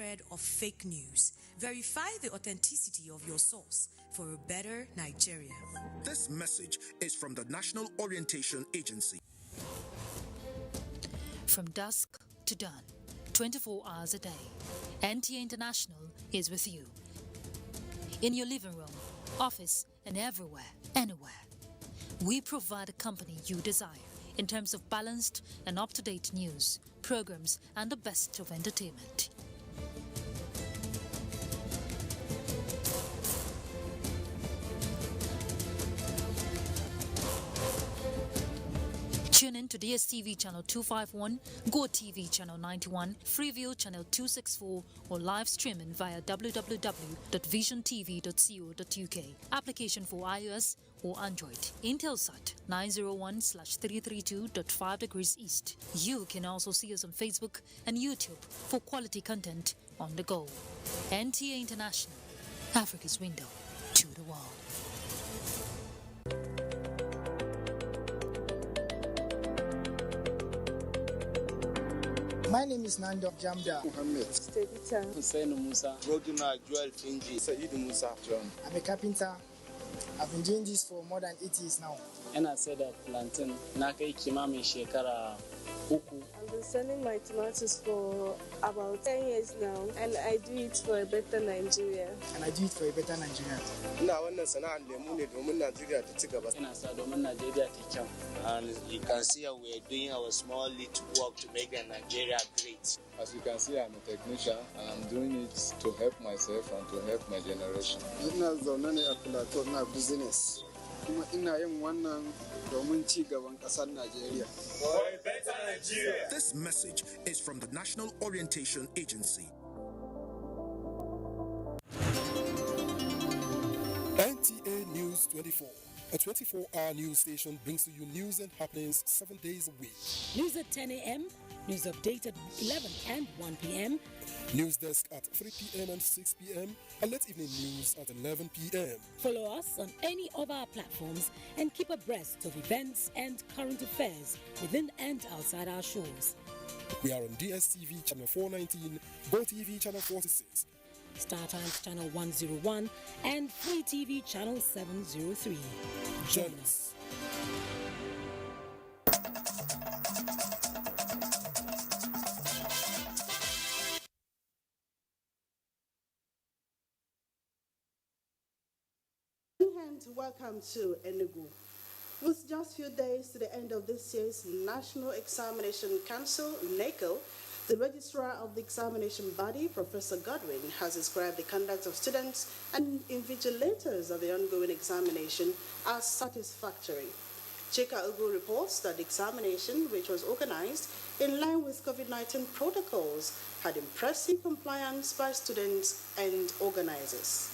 spread of fake news. Verify the authenticity of your source for a better Nigeria. This message is from the National Orientation Agency. From dusk to dawn, 24 hours a day, NTA International is with you. In your living room, office, and everywhere, anywhere. We provide a company you desire in terms of balanced and up-to-date news, programs, and the best of entertainment. Tune in to DSTV channel 251, GoTV channel 91, Freeview channel 264, or live streaming via www.visiontv.co.uk. Application for iOS or Android. Intelsat 901/332.5 degrees east. You can also see us on Facebook and YouTube for quality content on the go. NTA International, Africa's window to the world. My name is Nando Jamda Muhammad. Stevita. Hussein Musa. Roduna Joel Finji. Said Musa. John. I'm a carpenter. I've been doing this for more than 8 years now. Ina sai da plantain na kai kimamin shekara 3. I've been selling my tomatoes for about 10 years now, and I do it for a better Nigeria. Ina wannan sana'ar lemu ne domin Najeriya ta ci gaba. Ina sa domin Najeriya ta kyau. And you can see how we are doing our small little work to make Nigeria great. As you can see, I'm a technician and I'm doing it to help myself and to help my generation. Ina zaune ne a plateau na business. Kuma ina yin wannan domin ci gaban ƙasar Najeriya. For a better Nigeria. This message is from the National Orientation Agency. NTA News 24. A 24-hour news station brings to you news and happenings 7 days a week. News at 10 a.m., news updated 11 and 1 p.m. News desk at 3 p.m. and 6 p.m. and late evening news at 11 p.m. Follow us on any of our platforms and keep abreast of events and current affairs within and outside our shows. We are on DSTV channel 419, GoTV channel 46, Star Times channel 101, and Free TV channel 703. Join us. Welcome to Enugu. With just few days to the end of this year's National Examination Council, NECO, the registrar of the examination body, Professor Godwin, has described the conduct of students and invigilators of the ongoing examination as satisfactory. Chika Ugu reports that the examination, which was organized in line with COVID-19 protocols, had impressive compliance by students and organizers.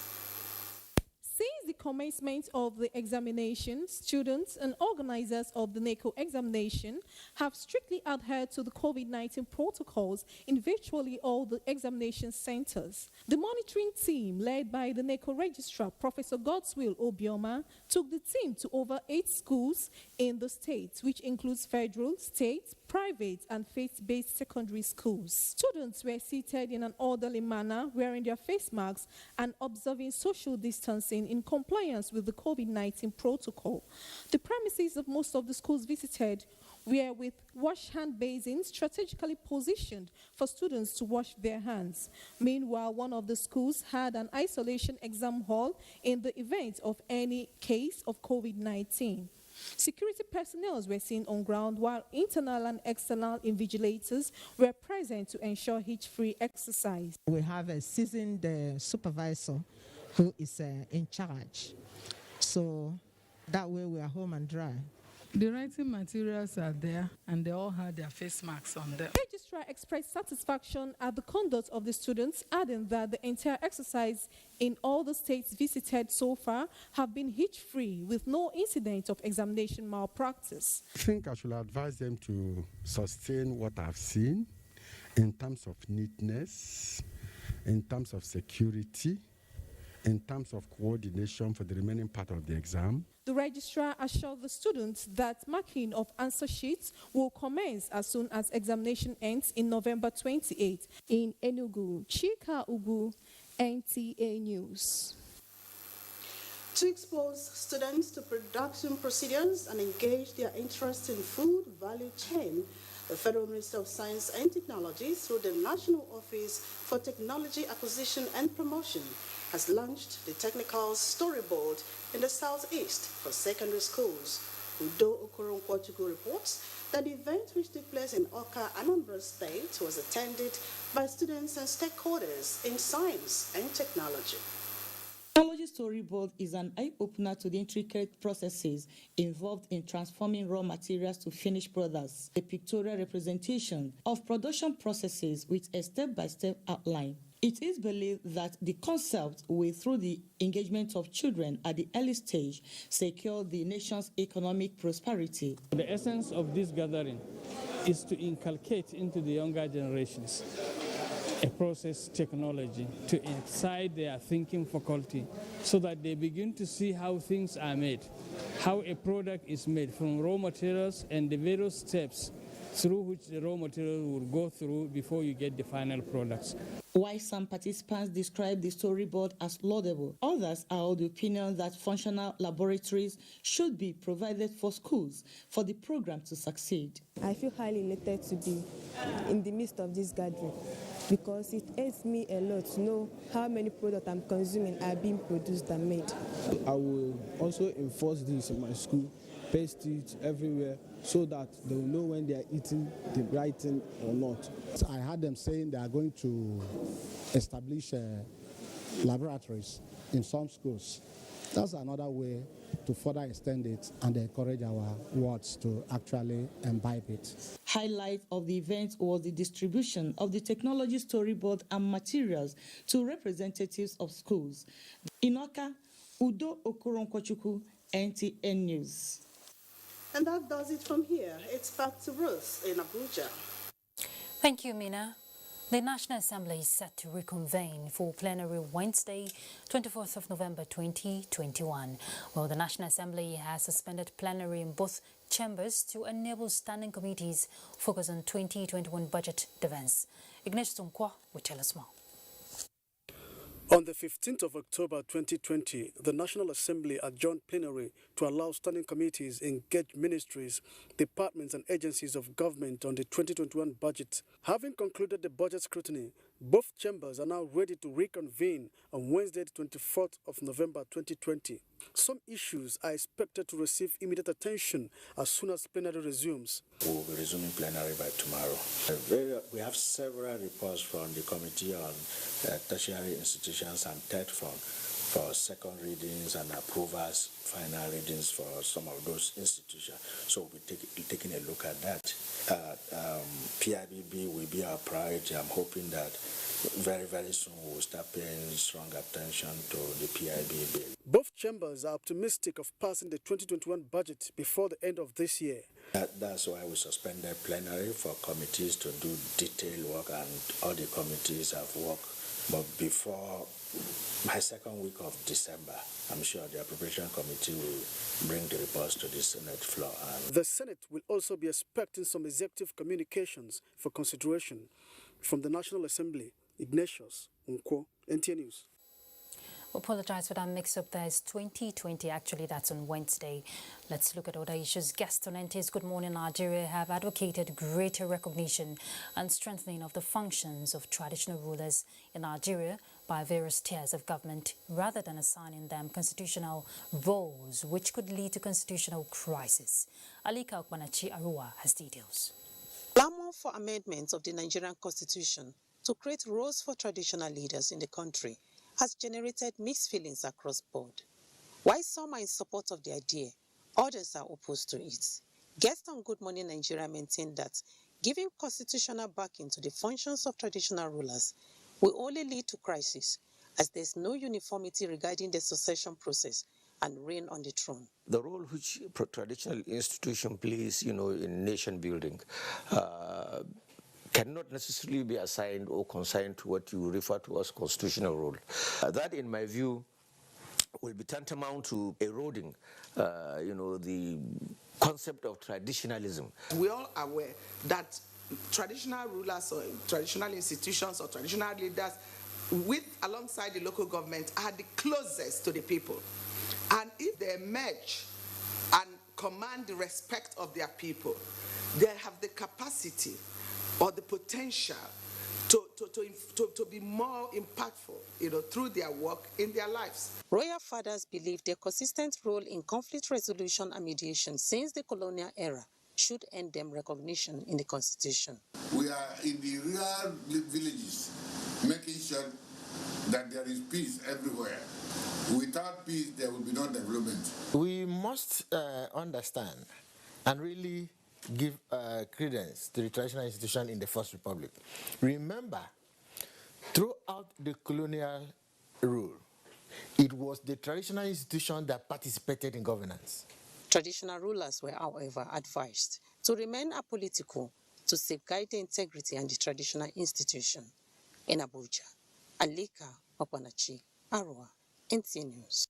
Since the commencement of the examination, students and organizers of the NECO examination have strictly adhered to the COVID-19 protocols in virtually all the examination centers. The monitoring team, led by the NECO registrar, Professor Godswill Obioma, took the team to over 8 schools in the state, which includes federal, state, private, and faith-based secondary schools. Students were seated in an orderly manner, wearing their face masks and observing social distancing in compliance with the COVID-19 protocol. The premises of most of the schools visited were with wash hand basins strategically positioned for students to wash their hands. Meanwhile, one of the schools had an isolation exam hall in the event of any case of COVID-19. Security personnel were seen on ground, while internal and external invigilators were present to ensure hitch-free exercise. We have a seasoned supervisor who is in charge. So that way we are home and dry. The writing materials are there, and they all had their face masks on them. The registrar expressed satisfaction at the conduct of the students, adding that the entire exercise in all the states visited so far have been hitch-free with no incident of examination malpractice. I think I should advise them to sustain what I've seen in terms of neatness, in terms of security, in terms of coordination for the remaining part of the exam. The registrar assured the students that marking of answer sheets will commence as soon as examination ends in November 28. In Enugu, Chika Ugu, NTA News. To expose students to production procedures and engage their interest in food value chain, the Federal Minister of Science and Technology, through the National Office for Technology Acquisition and Promotion, has launched the technical storyboard in the southeast for secondary schools. Udo Okoronkwachuku reports that the event, which took place in Oka, Anambra State, was attended by students and stakeholders in science and technology. Technology Storyboard is an eye-opener to the intricate processes involved in transforming raw materials to finished products, a pictorial representation of production processes with a step-by-step outline. It is believed that the concept will, through the engagement of children at the early stage, secure the nation's economic prosperity. The essence of this gathering is to inculcate into the younger generations a process technology to excite their thinking faculty so that they begin to see how things are made, how a product is made from raw materials and the various steps through which the raw material will go through before you get the final products. While some participants describe the storyboard as laudable, others are of the opinion that functional laboratories should be provided for schools for the program to succeed. I feel highly elated to be in the midst of this gathering because it aids me a lot to know how many products I'm consuming are being produced and made. I will also enforce this in my school, paste it everywhere, so that they will know when they are eating the right thing or not. I heard them saying they are going to establish laboratories in some schools. That's another way to further extend it and encourage our wards to actually imbibe it. Highlight of the event was the distribution of the technology storyboard and materials to representatives of schools. Inoka, Udo Okoronkwachuku, NTN News. And that does it from here. It's back to Ruth in Abuja. Thank you, Mina. The National Assembly is set to reconvene for plenary Wednesday, 24th of November 2021. Well, the National Assembly has suspended plenary in both chambers to enable standing committees focus on 2021 budget defense. Ignatius Unkwa will tell us more. On the 15th of October 2020, the National Assembly adjourned plenary to allow standing committees engage ministries, departments and agencies of government on the 2021 budget. Having concluded the budget scrutiny, both chambers are now ready to reconvene on Wednesday, the 24th of November 2020. Some issues are expected to receive immediate attention as soon as plenary resumes. We will be resuming plenary by tomorrow. We have several reports from the Committee on Tertiary Institutions and Third for second readings and approvals, final readings for some of those institutions. So we'll be taking a look at that. PIBB will be our priority. I'm hoping that very, very soon we'll start paying strong attention to the PIBB. Both chambers are optimistic of passing the 2021 budget before the end of this year. That's why we suspended plenary for committees to do detailed work, and all the committees have worked. But before my second week of December, I'm sure the appropriation committee will bring the reports to the Senate floor. And the Senate will also be expecting some executive communications for consideration. From the National Assembly, Ignatius Unkwo, NTN News. Apologize for that mix-up. There is 2020. Actually, that's on Wednesday. Let's look at other issues. Guests on NT's Good Morning Nigeria have advocated greater recognition and strengthening of the functions of traditional rulers in Nigeria by various tiers of government, rather than assigning them constitutional roles, which could lead to constitutional crisis. Alika Okmanachi Arua has details. Clamor for amendments of the Nigerian Constitution to create roles for traditional leaders in the country has generated mixed feelings across board. While some are in support of the idea, others are opposed to it. Guests on Good Morning Nigeria maintain that giving constitutional backing to the functions of traditional rulers will only lead to crisis, as there is no uniformity regarding the succession process and reign on the throne. The role which traditional institution plays, in nation building, cannot necessarily be assigned or consigned to what you refer to as constitutional role. That, in my view, will be tantamount to eroding, the concept of traditionalism. We all are aware that traditional rulers or traditional institutions or traditional leaders alongside the local government are the closest to the people. And if they emerge and command the respect of their people, they have the capacity or the potential to be more impactful, through their work in their lives. Royal fathers believe their consistent role in conflict resolution and mediation since the colonial era should earn them recognition in the Constitution. We are in the rural villages, making sure that there is peace everywhere. Without peace, there will be no development. We must understand and really give credence to the traditional institution in the First Republic. Remember, throughout the colonial rule, it was the traditional institution that participated in governance. Traditional rulers were, however, advised to remain apolitical to safeguard the integrity and the traditional institution. In Abuja, Alika Opanachi, Arua, NT News.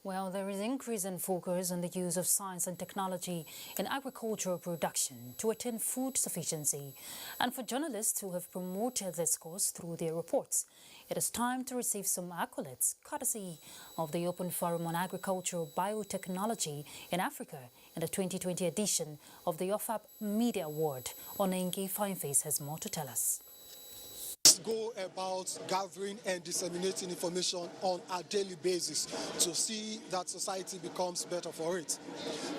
Well, there is increasing focus on the use of science and technology in agricultural production to attain food sufficiency. And for journalists who have promoted this cause through their reports, it is time to receive some accolades, courtesy of the Open Forum on Agricultural Biotechnology in Africa in the 2020 edition of the OFAP Media Award. Onengi Fineface has more to tell us. Go about gathering and disseminating information on a daily basis to see that society becomes better for it.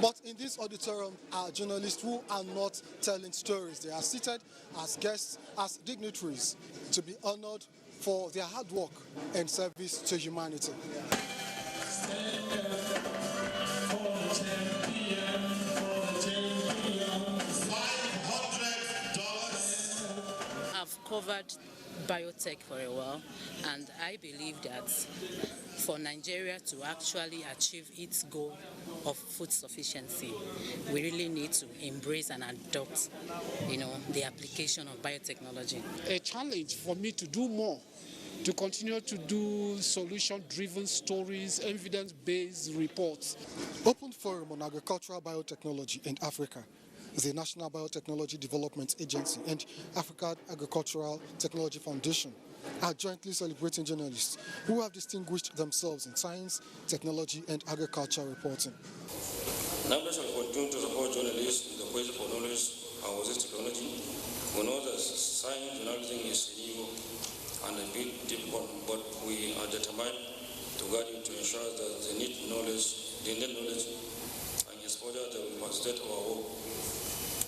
But in this auditorium are journalists who are not telling stories. They are seated as guests, as dignitaries, to be honored for their hard work and service to humanity. I've covered biotech for a while, and I believe that for Nigeria to actually achieve its goal of food sufficiency, we really need to embrace and adopt, the application of biotechnology. A challenge for me to do more, to continue to do solution-driven stories, evidence-based reports. Open Forum on Agricultural Biotechnology in Africa, the National Biotechnology Development Agency and African Agricultural Technology Foundation are jointly celebrating journalists who have distinguished themselves in science, technology and agriculture reporting. Numbers will continue to support journalists in the quest for knowledge and this technology. We know that science journalism is new and a bit difficult, but we are determined to guide you to ensure that the need knowledge and exposure that we facilitate our work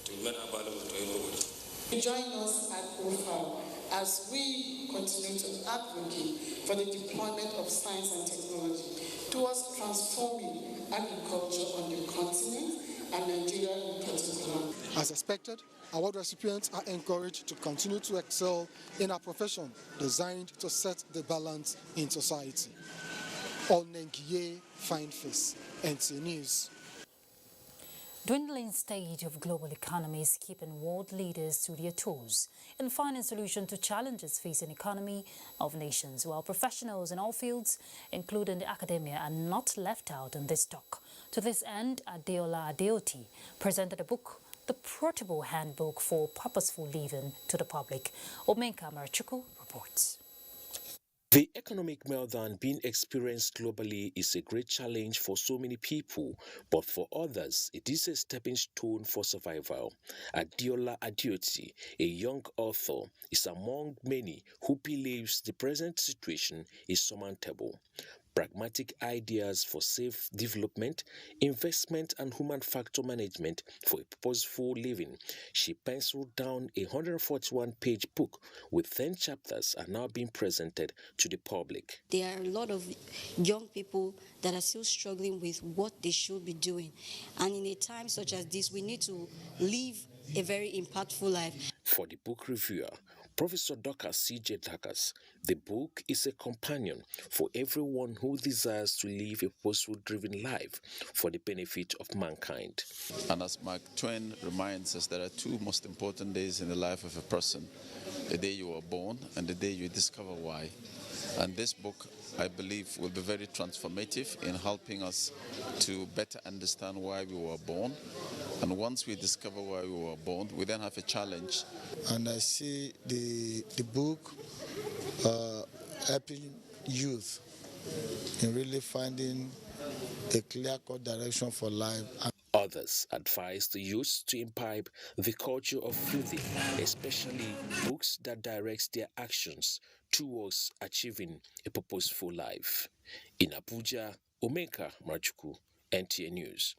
to remain available to everybody. Join us at OFAM as we continue to advocate for the deployment of science and technology towards transforming agriculture on the continent and Nigeria in particular. As expected, award recipients are encouraged to continue to excel in a profession designed to set the balance in society. Onengi Fineface, NT News. Dwindling state of global economy is keeping world leaders to their toes in finding solutions to challenges facing economy of nations, while professionals in all fields, including the academia, are not left out in this talk. To this end, Adeola Adeoti presented a book, The Portable Handbook for Purposeful Living, to the public. Omenka Marachuku reports. The economic meltdown being experienced globally is a great challenge for so many people, but for others, it is a stepping stone for survival. Adeola Adeoti, a young author, is among many who believes the present situation is surmountable. Pragmatic ideas for safe development, investment and human factor management for a purposeful living. She penciled down a 141-page book with 10 chapters are now being presented to the public. There are a lot of young people that are still struggling with what they should be doing. And in a time such as this, we need to live a very impactful life. For the book reviewer, Professor Dr. C.J. Dakas, the book is a companion for everyone who desires to live a purpose-driven life for the benefit of mankind. And as Mark Twain reminds us, there are two most important days in the life of a person. the day you were born and the day you discover why. And this book, I believe, will be very transformative in helping us to better understand why we were born. And once we discover why we were born, we then have a challenge. And I see the book helping youth in really finding a clear-cut direction for life. Others advise the youth to imbibe the culture of youthing, especially books that direct their actions towards achieving a purposeful life. In Abuja, Omeka Marchuku, NTA News.